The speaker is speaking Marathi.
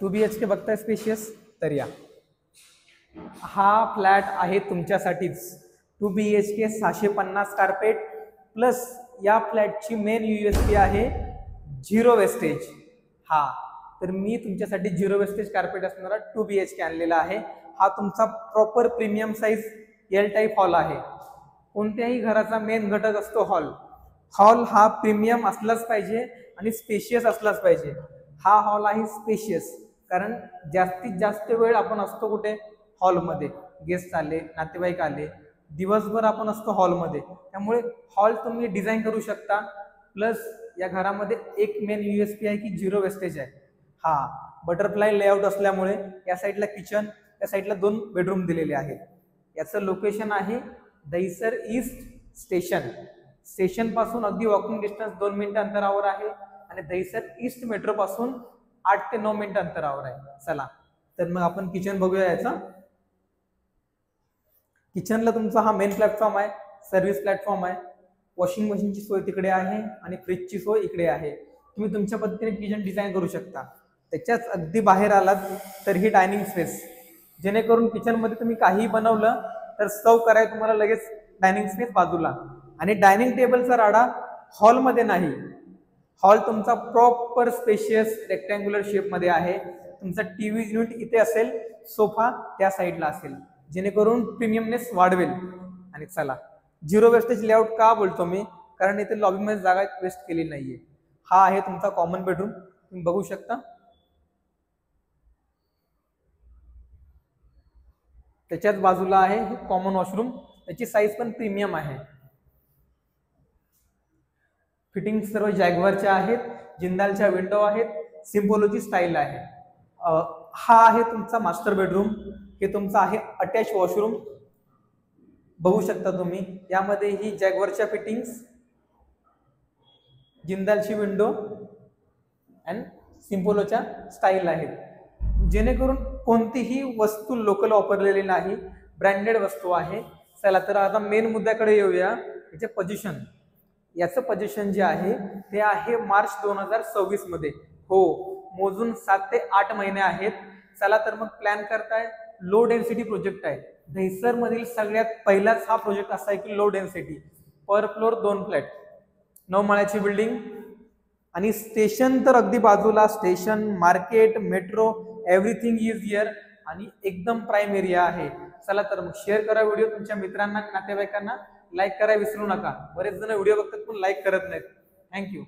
2 BHK बघताय स्पेशियस, तर या हा फ्लॅट आहे तुमच्यासाठीच। 2 BHK 650 कार्पेट प्लस या फ्लॅटची मेन USP आहे झिरो वेस्टेज। हा तर मी तुमच्यासाठी झिरो वेस्टेज कार्पेट असणारा 2 BHK आणलेला आहे। हा तुमचा proper premium size L type hall आहे। कोणत्याही घराचा मेन घटक असतो हॉल। हॉल हा प्रीमियम असलाच पाहिजे आणि स्पेशियस असलाच पाहिजे। हा हॉल आहे स्पेशियस, कारण जास्तीत जास्त वेळ आपण असतो कुठे, हॉलमध्ये। गेस्ट आले, नातेवाईक आले, दिवसभर आपण असतो हॉलमध्ये, त्यामुळे हॉल तुम्ही डिझाईन करू शकता। प्लस या घरामध्ये एक मेन USP आहे की झिरो वेस्टेज आहे। हा बटरफ्लाय लेआउट असल्यामुळे या साईडला किचन, त्या साईडला 2 बेडरूम दिलेले आहेत। याचं लोकेशन आहे दहिसर ईस्ट स्टेशन। स्टेशन पासून अगदी वॉकिंग डिस्टन्स 2 मिनिट अंतरावर आहे आणि दहिसर ईस्ट मेट्रो पासून 8 ते 9 मिनिट अंतरावर आहे। चला तर मग आपण किचन बघूया। याचा किचनला तुमचा हा मेन प्लॅटफॉर्म आहे, सर्व्हिस प्लॅटफॉर्म आहे। वॉशिंग मशीनची सोय तिकडे आहे आणि फ्रीजची सोय इकडे आहे। तुम्ही तुमच्या पद्धतीने किचन डिझाईन करू शकता। त्याच्याच अगदी बाहेर आलात तर ही डायनिंग स्पेस, जेणेकरून किचनमध्ये तुम्ही काही बनवलं तर सर्व करायला तुम्हाला लगेच डायनिंग स्पेस बाजूला। आणि डायनिंग टेबलचा राडा हॉलमध्ये नाही, हॉल तुमचा प्रॉपर स्पेशियस रेक्टँग्युलर शेपमध्ये आहे। तुमचा टीव्ही युनिट इथे असेल, सोफा त्या साईडला असेल, जेणेकरून प्रीमियमनेस वाढवेल। आणि चला झिरो वेस्टेज लेआउट का बोलतो मी, कारण इथे लॉबीमध्ये जागा वेस्ट केली नाहीये। हा आहे तुमचा कॉमन बेडरूम, तुम्ही बघू शकता। त्याच्याच बाजूला आहे कॉमन वॉशरूम, त्याची साईज पण प्रीमियम आहे। फिटिंग सर्व जॅग्वारच्या आहेत, जिंदालच्या विंडो आहेत, सिम्बोलॉजी स्टाईल आहे। हा आहे तुमचा मास्टर बेडरूम। हे तुमचा आहे अटॅच वॉशरूम, बघू शकता तुम्ही। यामध्ये ही जॅग्वारच्या फिटिंग्स, जिंदालची विंडो अँड सिम्बोलोच्या स्टाईल आहेत, जेणेकरून कोणतीही वस्तू लोकल वापरलेली नाही, ब्रँडेड वस्तू आहे। चला तर आता मेन मुद्द्याकडे येऊया। याचे पोझिशन, याचं पोझिशन जे आहे ते आहे मार्च 2026 मध्ये। हो, मोजून 7 ते 8 महिने आहेत। चला तर मग प्लॅन करताय, लो डेन्सिटी प्रोजेक्ट आहे। दहिसर मधील सगळ्यात पहिलाच हा प्रोजेक्ट असा आहे की लो डेन्सिटी, पर फ्लोर 2 फ्लॅट, 9 माळ्याची बिल्डिंग आणि स्टेशन तर अगदी बाजूला। Station, market, metro, everything is here आणि एकदम प्राईम एरिया आहे। चला तर मग शेअर करा व्हिडिओ तुमच्या मित्रांना, नातेवाईकांना, लाईक करा विसरू नका। बरेच जण व्हिडिओ बघतात पण लाईक करत नाहीत। थँक्यू।